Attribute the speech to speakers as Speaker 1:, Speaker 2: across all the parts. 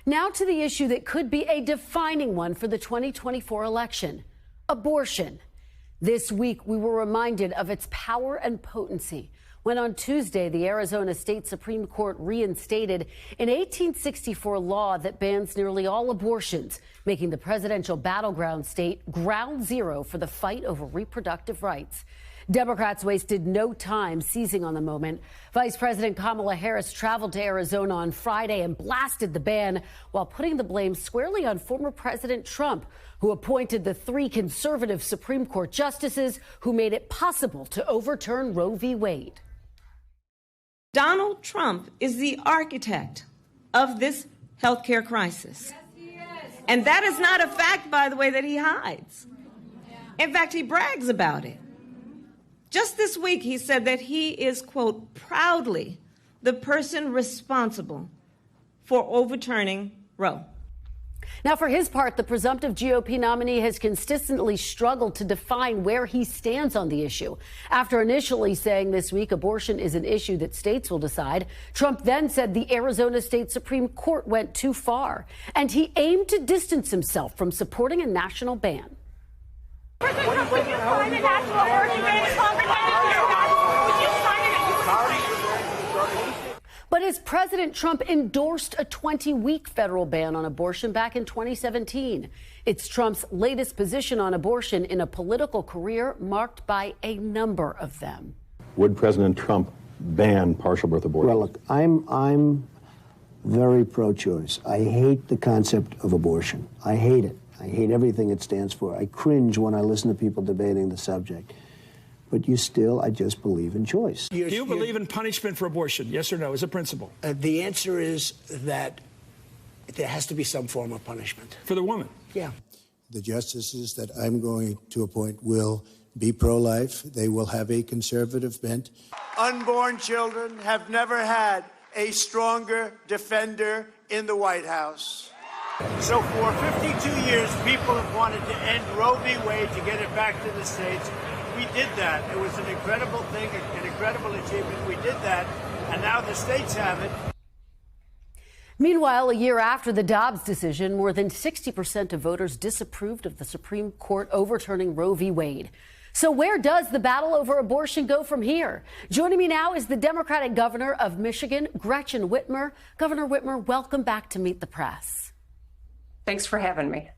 Speaker 1: Now to the issue that could be a defining one for the 2024 election, abortion. This week, we were reminded of its power and potency when on Tuesday, the Arizona State Supreme Court reinstated an 1864 law that bans nearly all abortions, making the presidential battleground state ground zero for the fight over reproductive rights. Democrats wasted no time seizing on the moment. Vice President Kamala Harris traveled to Arizona on Friday and blasted the ban while putting the blame squarely on former President Trump, who appointed the 3 conservative Supreme Court justices who made it possible to overturn Roe v. Wade.
Speaker 2: Donald Trump is the architect of this healthcare crisis.
Speaker 3: Yes, he is.
Speaker 2: And that is not a fact, by the way, that he hides. In fact, he brags about it. Just this week, he said that he is, quote, proudly the person responsible for overturning Roe.
Speaker 1: Now, for his part, the presumptive GOP nominee has consistently struggled to define where he stands on the issue. After initially saying this week abortion is an issue that states will decide, Trump then said the Arizona State Supreme Court went too far, and he aimed to distance himself from supporting a national ban.
Speaker 3: President Trump, would you sign a national abortion ban in Congress? Would you sign it?
Speaker 1: But as President Trump endorsed a 20-week federal ban on abortion back in 2017, it's Trump's latest position on abortion in a political career marked by a number of them.
Speaker 4: Would President Trump ban partial birth abortion?
Speaker 5: Well, look, I'm very pro-choice. I hate the concept of abortion. I hate it. I hate everything it stands for. I cringe when I listen to people debating the subject. But I just believe in choice.
Speaker 6: Do you believe in punishment for abortion? Yes or no, as a principle?
Speaker 7: The answer is that there has to be some form of punishment.
Speaker 6: For the woman?
Speaker 7: Yeah.
Speaker 8: The justices that I'm going to appoint will be pro-life. They will have a conservative bent.
Speaker 9: Unborn children have never had a stronger defender in the White House. So for 52 years, people have wanted to end Roe v. Wade to get it back to the states. We did that. It was an incredible thing, an incredible achievement. We did that, and now the states have it.
Speaker 1: Meanwhile, a year after the Dobbs decision, more than 60% of voters disapproved of the Supreme Court overturning Roe v. Wade. So where does the battle over abortion go from here? Joining me now is the Democratic governor of Michigan, Gretchen Whitmer. Governor Whitmer, welcome back to Meet the Press.
Speaker 10: Thanks for having me.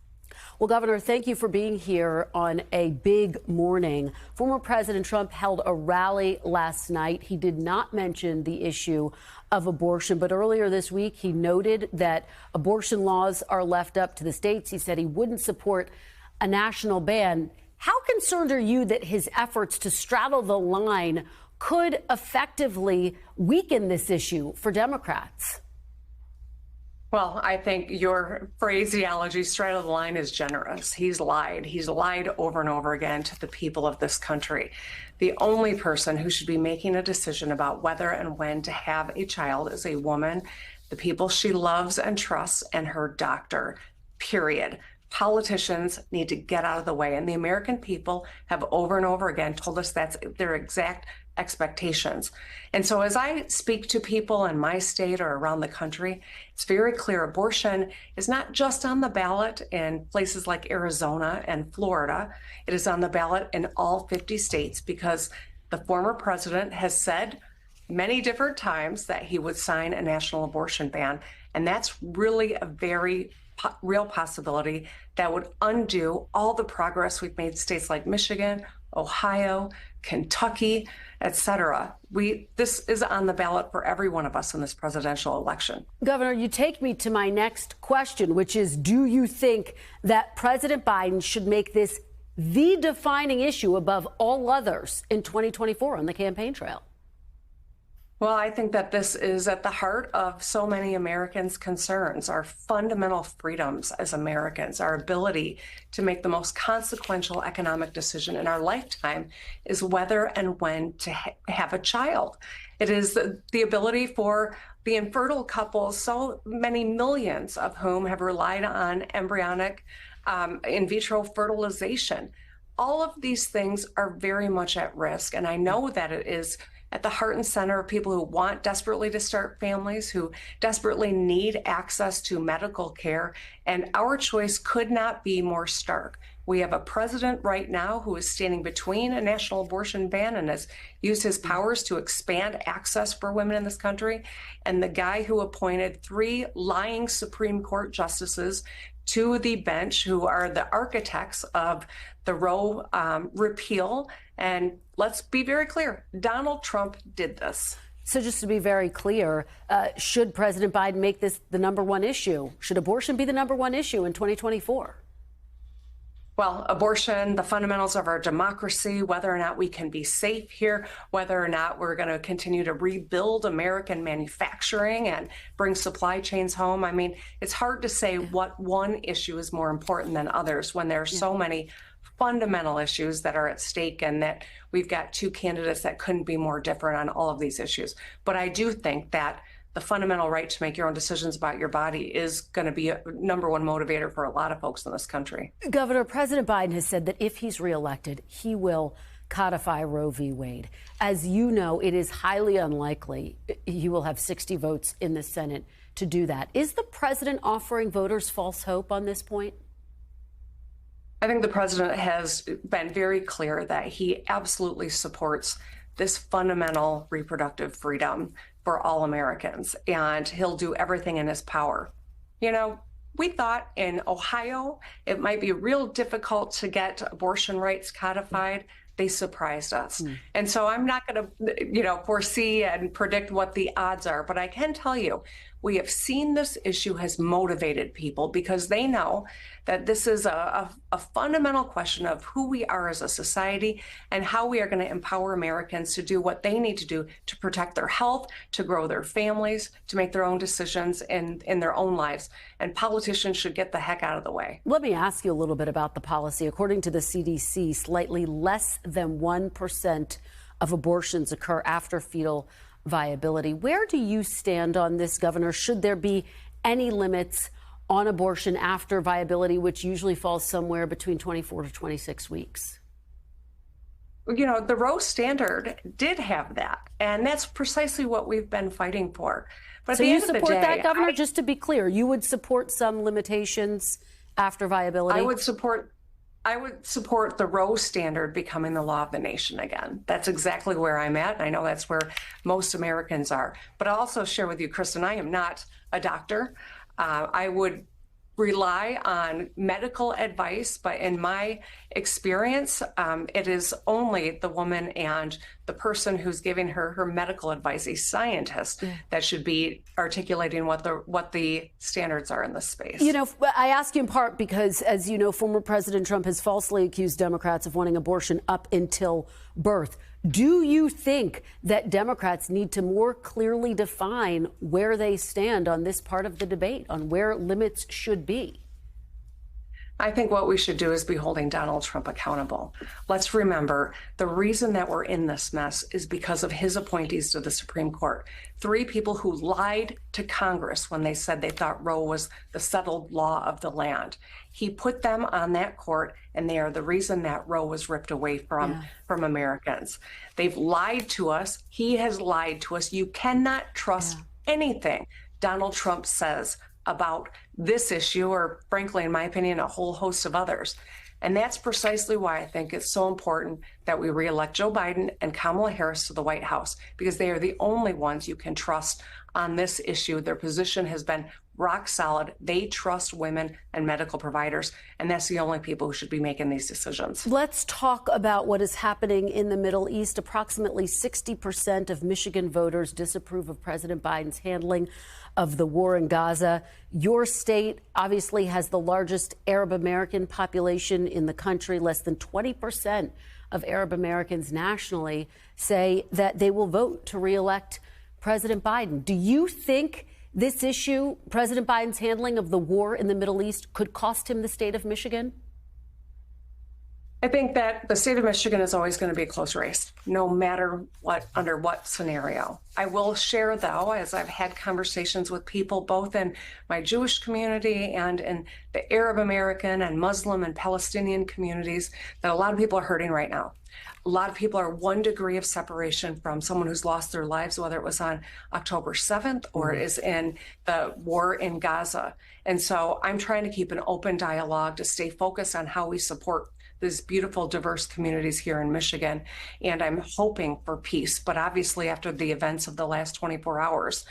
Speaker 1: Well, Governor, thank you for being here on a big morning. Former President Trump held a rally last night. He did not mention the issue of abortion, but earlier this week, he noted that abortion laws are left up to the states. He said he wouldn't support a national ban. How concerned are you that his efforts to straddle the line could effectively weaken this issue for Democrats?
Speaker 10: Well, I think your phraseology, straddle the line, is generous. He's lied. He's lied over and over again to the people of this country. The only person who should be making a decision about whether and when to have a child is a woman, the people she loves and trusts, and her doctor, period. Politicians need to get out of the way. And the American people have over and over again told us that's their exact expectations. And so as I speak to people in my state or around the country, it's very clear abortion is not just on the ballot in places like Arizona and Florida. It is on the ballot in all 50 states because the former president has said many different times that he would sign a national abortion ban. And that's really a very real possibility that would undo all the progress we've made in states like Michigan, Ohio, Kentucky, etc. This is on the ballot for every one of us in this presidential election.
Speaker 1: Governor, you take me to my next question, which is, do you think that President Biden should make this the defining issue above all others in 2024 on the campaign trail?
Speaker 10: Well, I think that this is at the heart of so many Americans' concerns, our fundamental freedoms as Americans, our ability to make the most consequential economic decision in our lifetime is whether and when to have a child. It is the ability for the infertile couples, so many millions of whom have relied on embryonic in vitro fertilization. All of these things are very much at risk, and I know that it is at the heart and center of people who want desperately to start families, who desperately need access to medical care. And our choice could not be more stark. We have a president right now who is standing between a national abortion ban and has used his powers to expand access for women in this country, and the guy who appointed 3 lying Supreme Court justices to the bench who are the architects of the Roe repeal. And let's be very clear, Donald Trump did this.
Speaker 1: So just to be very clear, should President Biden make this the #1 issue? Should abortion be the #1 issue in 2024?
Speaker 10: Well, abortion, the fundamentals of our democracy, whether or not we can be safe here, whether or not we're going to continue to rebuild American manufacturing and bring supply chains home. I mean, it's hard to say what one issue is more important than others when there are so many fundamental issues that are at stake, and that we've got 2 candidates that couldn't be more different on all of these issues. But I do think that the fundamental right to make your own decisions about your body is going to be a #1 motivator for a lot of folks in this country.
Speaker 1: Governor, President Biden has said that if he's reelected, he will codify Roe v. Wade. As you know, it is highly unlikely he will have 60 votes in the Senate to do that. Is the president offering voters false hope on this point?
Speaker 10: I think the president has been very clear that he absolutely supports this fundamental reproductive freedom for all Americans, and he'll do everything in his power. You know, we thought in Ohio it might be real difficult to get abortion rights codified. They surprised us. And so I'm not going to, foresee and predict what the odds are, but I can tell you, we have seen this issue has motivated people because they know that this is a fundamental question of who we are as a society and how we are going to empower Americans to do what they need to do to protect their health, to grow their families, to make their own decisions in their own lives. And politicians should get the heck out of the way.
Speaker 1: Let me ask you a little bit about the policy. According to the CDC, slightly less than 1% of abortions occur after fetal viability. Where do you stand on this, Governor? Should there be any limits on abortion after viability, which usually falls somewhere between 24 to 26 weeks?
Speaker 10: You know, the Roe standard did have that, and that's precisely what we've been fighting for. But
Speaker 1: so
Speaker 10: at the
Speaker 1: you
Speaker 10: end of the
Speaker 1: support
Speaker 10: day,
Speaker 1: that, Governor? Just to be clear, you would support some limitations after viability?
Speaker 10: I would support the Roe standard becoming the law of the nation again. That's exactly where I'm at. I know that's where most Americans are. But I'll also share with you, Kristen, I am not a doctor. I would rely on medical advice, but in my experience, it is only the woman and the person who's giving her medical advice, a scientist, that should be articulating what the standards are in this space.
Speaker 1: You know, I ask you in part because, as you know, former President Trump has falsely accused Democrats of wanting abortion up until birth. Do you think that Democrats need to more clearly define where they stand on this part of the debate, on where limits should be?
Speaker 10: I think what we should do is be holding Donald Trump accountable. Let's remember the reason that we're in this mess is because of his appointees to the Supreme Court. 3 people who lied to Congress when they said they thought Roe was the settled law of the land. He put them on that court, and they are the reason that Roe was ripped away from Americans. They've lied to us. He has lied to us. You cannot trust anything Donald Trump says about this issue, or frankly, in my opinion, a whole host of others. And that's precisely why I think it's so important that we reelect Joe Biden and Kamala Harris to the White House, because they are the only ones you can trust on this issue. Their position has been rock solid. They trust women and medical providers, and that's the only people who should be making these decisions.
Speaker 1: Let's talk about what is happening in the Middle East. Approximately 60% of Michigan voters disapprove of President Biden's handling of the war in Gaza. Your state obviously has the largest Arab American population in the country. Less than 20% of Arab Americans nationally say that they will vote to reelect President Biden. Do you think this issue, President Biden's handling of the war in the Middle East, could cost him the state of Michigan?
Speaker 10: I think that the state of Michigan is always going to be a close race, no matter what, under what scenario. I will share, though, as I've had conversations with people both in my Jewish community and in the Arab American and Muslim and Palestinian communities, that a lot of people are hurting right now. A lot of people are 1 degree of separation from someone who's lost their lives, whether it was on October 7th or it is in the war in Gaza. And so I'm trying to keep an open dialogue to stay focused on how we support these beautiful, diverse communities here in Michigan. And I'm hoping for peace. But obviously, after the events of the last 24 hours,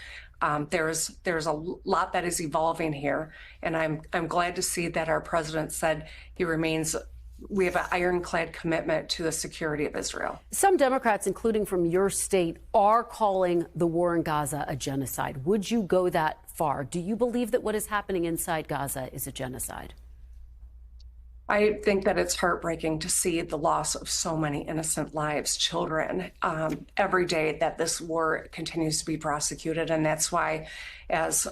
Speaker 10: there's a lot that is evolving here. And I'm glad to see that our president said we have an ironclad commitment to the security of Israel.
Speaker 1: Some Democrats, including from your state, are calling the war in Gaza a genocide. Would you go that far? Do you believe that what is happening inside Gaza is a genocide?
Speaker 10: I think that it's heartbreaking to see the loss of so many innocent lives, children, every day that this war continues to be prosecuted. And that's why, as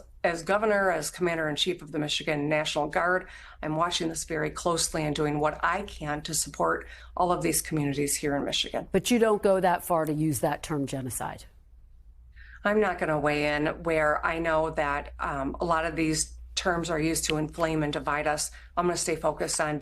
Speaker 10: governor, as commander-in-chief of the Michigan National Guard, I'm watching this very closely and doing what I can to support all of these communities here in Michigan.
Speaker 1: But you don't go that far to use that term genocide.
Speaker 10: I'm not going to weigh in where I know that a lot of these terms are used to inflame and divide us. I'm going to stay focused on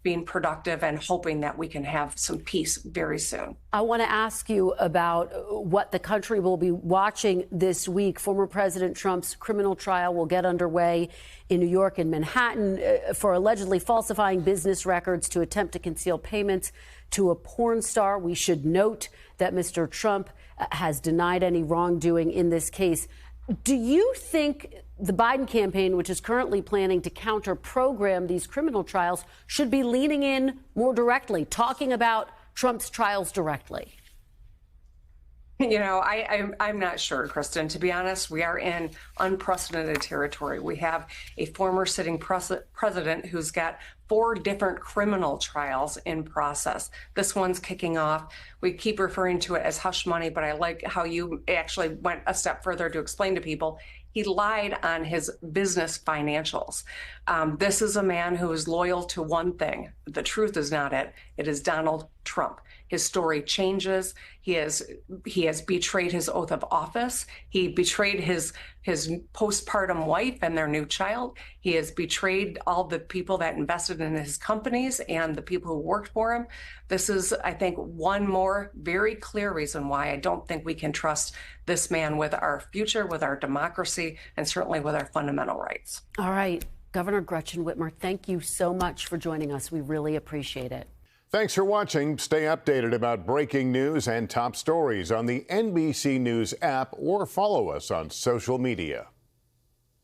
Speaker 10: being productive and hoping that we can have some peace very soon.
Speaker 1: I want to ask you about what the country will be watching this week. Former President Trump's criminal trial will get underway in New York and Manhattan for allegedly falsifying business records to attempt to conceal payments to a porn star. We should note that Mr. Trump has denied any wrongdoing in this case. Do you think the Biden campaign, which is currently planning to counter-program these criminal trials, should be leaning in more directly, talking about Trump's trials directly?
Speaker 10: You know, I'm not sure, Kristen. To be honest, we are in unprecedented territory. We have a former sitting president who's got 4 different criminal trials in process. This one's kicking off. We keep referring to it as hush money, but I like how you actually went a step further to explain to people he lied on his business financials. This is a man who is loyal to one thing. The truth is not it. It is Donald Trump. His story changes. He has betrayed his oath of office. He betrayed his postpartum wife and their new child. He has betrayed all the people that invested in his companies and the people who worked for him. This is, I think, one more very clear reason why I don't think we can trust this man with our future, with our democracy, and certainly with our fundamental rights.
Speaker 1: All right. Governor Gretchen Whitmer, thank you so much for joining us. We really appreciate it.
Speaker 11: Thanks for watching. Stay updated about breaking news and top stories on the NBC News app or follow us on social media.